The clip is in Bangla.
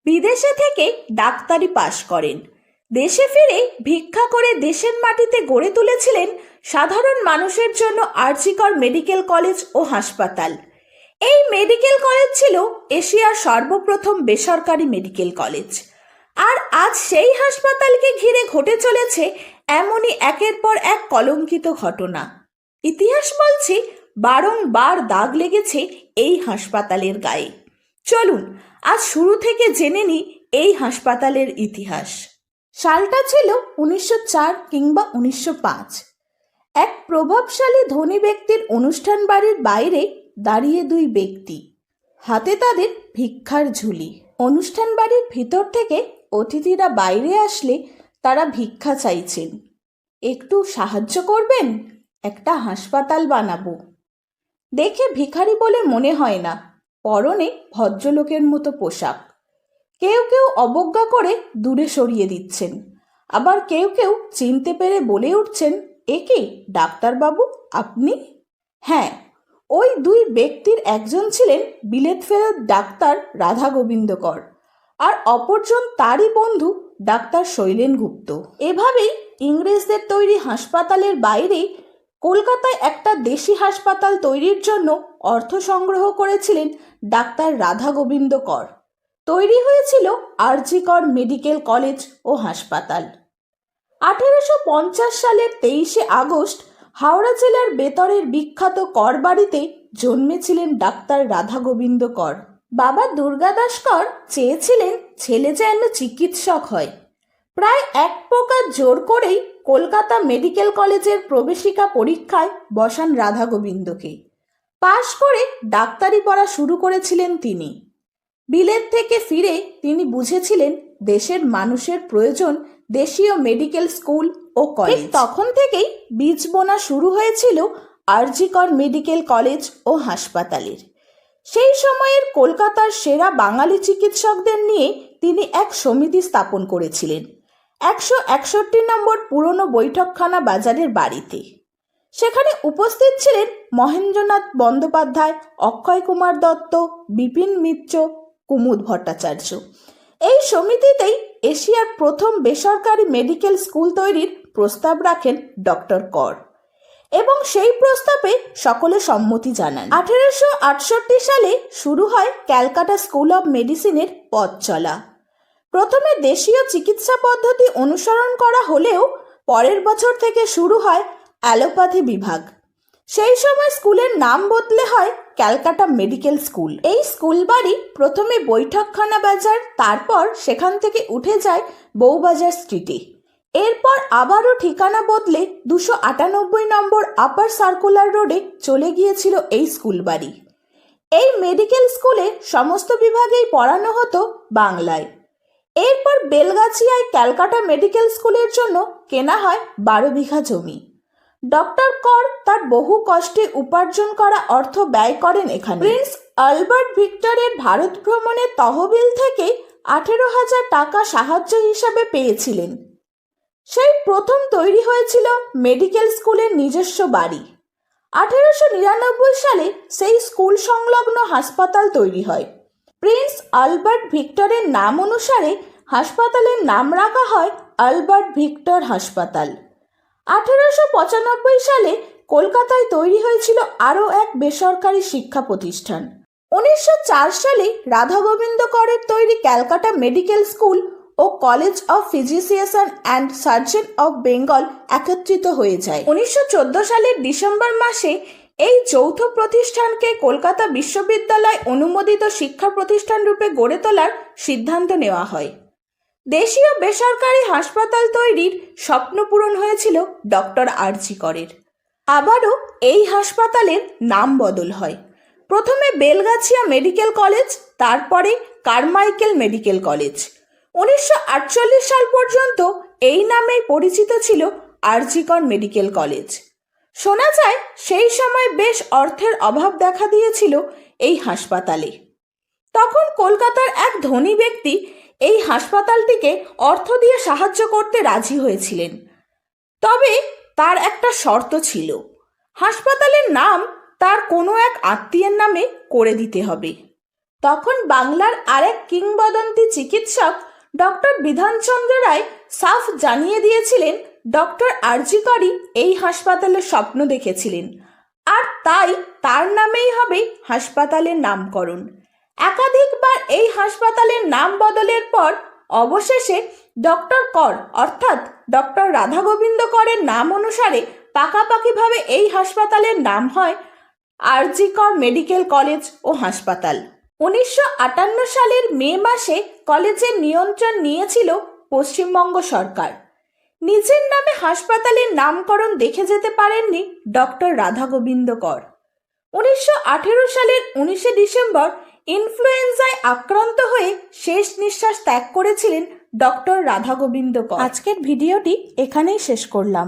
বিদেশে থেকে ডাক্তারি পাশ করেন। দেশে ফিরে ভিক্ষা করে দেশের মাটিতে গড়ে তুলেছিলেন সাধারণ মানুষের জন্য আরজিকর মেডিকেল কলেজ ও হাসপাতাল। এই মেডিকেল কলেজ ছিল এশিয়ার সর্বপ্রথম বেসরকারি মেডিকেল কলেজ। আর আজ সেই হাসপাতালকে ঘিরে ঘটে চলেছে এমনই একের পর এক কলঙ্কিত ঘটনা। ইতিহাস বলছে বারংবার দাগ লেগেছে এই হাসপাতালের গায়ে। চলুন আজ শুরু থেকে জেনে নিই এই হাসপাতালের ইতিহাস। সালটা ছিল 1904 কিংবা 1905। এক প্রভাবশালী ধনী ব্যক্তির অনুষ্ঠান বাড়ির বাইরে দাঁড়িয়ে দুই ব্যক্তি, হাতে তাদের ভিক্ষার ঝুলি। অনুষ্ঠান বাড়ির ভিতর থেকে অতিথিরা বাইরে আসলে তারা ভিক্ষা চাইছেন। একটু সাহায্য করবেন, একটা হাসপাতাল বানাবো। দেখে ভিখারি বলে মনে হয় না, পরনে ভদ্রলোকের মতো পোশাক। কেউ কেউ অবজ্ঞা করে দূরে সরিয়ে দিচ্ছেন, আবার কেউ কেউ চিনতে পেরে বলে উঠছেন, এ কি ডাক্তারবাবু আপনি? হ্যাঁ, ওই দুই ব্যক্তির একজন ছিলেন বিলেত ফেরত ডাক্তার রাধা গোবিন্দ কর, আর অপরজন তারই বন্ধু ডাক্তার শৈলেন গুপ্ত। এভাবেই ইংরেজদের তৈরি হাসপাতালের বাইরে কলকাতায় একটা দেশি হাসপাতাল তৈরির জন্য অর্থ সংগ্রহ করেছিলেন ডাক্তার রাধা গোবিন্দ কর। তৈরি হয়েছিল আরজিকর মেডিকেল কলেজ ও হাসপাতাল। 1850 সালের 23শে আগস্ট হাওড়া জেলার বেতরের বিখ্যাত কর বাড়িতে জন্মেছিলেন ডাক্তার রাধা গোবিন্দ কর। বাবা দুর্গাদাস কর চেয়েছিলেন ছেলে যেন চিকিৎসক হয়। প্রায় এক প্রকার জোর করেই কলকাতা মেডিকেল কলেজের প্রবেশিকা পরীক্ষায় বসান রাধা গোবিন্দকে। পাশ করে ডাক্তারি পড়া শুরু করেছিলেন তিনি। বিলেত থেকে ফিরে তিনি বুঝেছিলেন দেশের মানুষের প্রয়োজন দেশীয় মেডিকেল স্কুল ও কলেজ। তখন থেকেই বীজ বোনা শুরু হয়েছিল আরজিকর মেডিকেল কলেজ ও হাসপাতালের। সেই সময়ের কলকাতার সেরা বাঙালি চিকিৎসকদের নিয়ে তিনি এক সমিতি স্থাপন করেছিলেন 161 নম্বর পুরনো বৈঠকখানা বাজারের বাড়িতে। সেখানে উপস্থিত ছিলেন মহেন্দ্রনাথ বন্দ্যোপাধ্যায়, অক্ষয় কুমার দত্ত, বিপিন মিত্র, কুমুদ ভট্টাচার্য। এই সমিতিতেই এশিয়ার প্রথম বেসরকারি মেডিকেল স্কুল তৈরির প্রস্তাব রাখেন ডক্টর কর এবং সেই প্রস্তাবে সকলে সম্মতি জানান। 1868 সালে শুরু হয় ক্যালকাটা স্কুল অব মেডিসিনের পথ চলা। প্রথমে দেশীয় চিকিৎসা পদ্ধতি অনুসরণ করা হলেও পরের বছর থেকে শুরু হয় অ্যালোপ্যাথি বিভাগ। সেই সময় স্কুলের নাম বদলে হয় ক্যালকাটা মেডিকেল স্কুল। এই স্কুল বাড়ি প্রথমে বৈঠকখানা বাজার, তারপর সেখান থেকে উঠে যায় বউবাজার স্ট্রিটে। এরপর আবারও ঠিকানা বদলে 298 নম্বর আপার সার্কুলার রোডে চলে গিয়েছিল এই স্কুল বাড়ি। এই মেডিকেল স্কুলে সমস্ত বিভাগেই পড়ানো হতো বাংলায়। এরপর বেলগাছিয়ায় ক্যালকাটা মেডিকেল স্কুলের জন্য কেনা হয় 12 বিঘা জমি। ডক্টর কর তার বহু কষ্টে উপার্জন করা অর্থ ব্যয় করেন এখানে। প্রিন্স আলবার্ট ভিক্টরের ভারত ভ্রমণের তহবিল থেকে 18,000 টাকা সাহায্য হিসাবে পেয়েছিলেন। সেই প্রথম তৈরি হয়েছিল মেডিকেল স্কুলের নিজস্ব বাড়ি। 1899 সালে সেই স্কুল সংলগ্ন হাসপাতাল তৈরি হয়। প্রিন্স আলবার্ট ভিক্টরের নাম অনুসারে হাসপাতালের নাম রাখা হয় আলবার্ট ভিক্টর হাসপাতাল। 1895 সালে কলকাতায় তৈরি হয়েছিল আরও এক বেসরকারি শিক্ষা প্রতিষ্ঠান। 1904 সালে রাধা গোবিন্দ করের তৈরি ক্যালকাটা মেডিকেল স্কুল ও college of physician and surgeon of Bengal একত্রিত হয়ে যায়। 1914 সালের ডিসেম্বর মাসে এই যৌথ প্রতিষ্ঠানকে কলকাতা বিশ্ববিদ্যালয় অনুমোদিত শিক্ষা প্রতিষ্ঠান রূপে গড়ে তোলার সিদ্ধান্ত নেওয়া হয়। দেশীয় বেসরকারি হাসপাতাল তৈরির স্বপ্ন পূরণ হয়েছিল ডক্টর আরজি করের। আবারও এই হাসপাতালের নাম বদল হয়। প্রথমে বেলগাছিয়া মেডিকেল কলেজ, তারপরে কারমাইকেল মেডিকেল কলেজ। 1948 সাল পর্যন্ত এই নামেই পরিচিত ছিল আরজিকর মেডিকেল কলেজ। শোনা যায় সেই সময় বেশ অর্থের অভাব দেখা দিয়েছিল এই হাসপাতালে। তখন কলকাতার এক ধনী ব্যক্তি এই হাসপাতালটিকে অর্থ দিয়ে সাহায্য করতে রাজি হয়েছিলেন। তবে তার একটা শর্ত ছিল, হাসপাতালের নাম তার কোনো এক আত্মীয়ের নামে করে দিতে হবে। তখন বাংলার আরেক কিংবদন্তি চিকিৎসক ডক্টর বিধানচন্দ্র রায় সাফ জানিয়ে দিয়েছিলেন ডক্টর আরজি করই এই হাসপাতালের স্বপ্ন দেখেছিলেন, আর তাই তার নামেই হবে হাসপাতালের নামকরণ। একাধিকবার এই হাসপাতালের নাম বদলের পর অবশেষে ডক্টর কর অর্থাৎ ডক্টর রাধা গোবিন্দ করের নাম অনুসারে পাকাপাকিভাবে এই হাসপাতালের নাম হয় আরজি কর মেডিকেল কলেজ ও হাসপাতাল। 1958 সালের মে মাসে কলেজের নিয়ন্ত্রণ নিয়েছিল পশ্চিমবঙ্গ সরকার। নিজের নামে হাসপাতালের নামকরণ দেখে যেতে পারেননি ডক্টর রাধা গোবিন্দ কর। 1918 সালের 19 ডিসেম্বর ইনফ্লুয়েঞ্জায় আক্রান্ত হয়ে শেষ নিঃশ্বাস ত্যাগ করেছিলেন ডক্টর রাধা গোবিন্দ কর। আজকের ভিডিওটি এখানেই শেষ করলাম।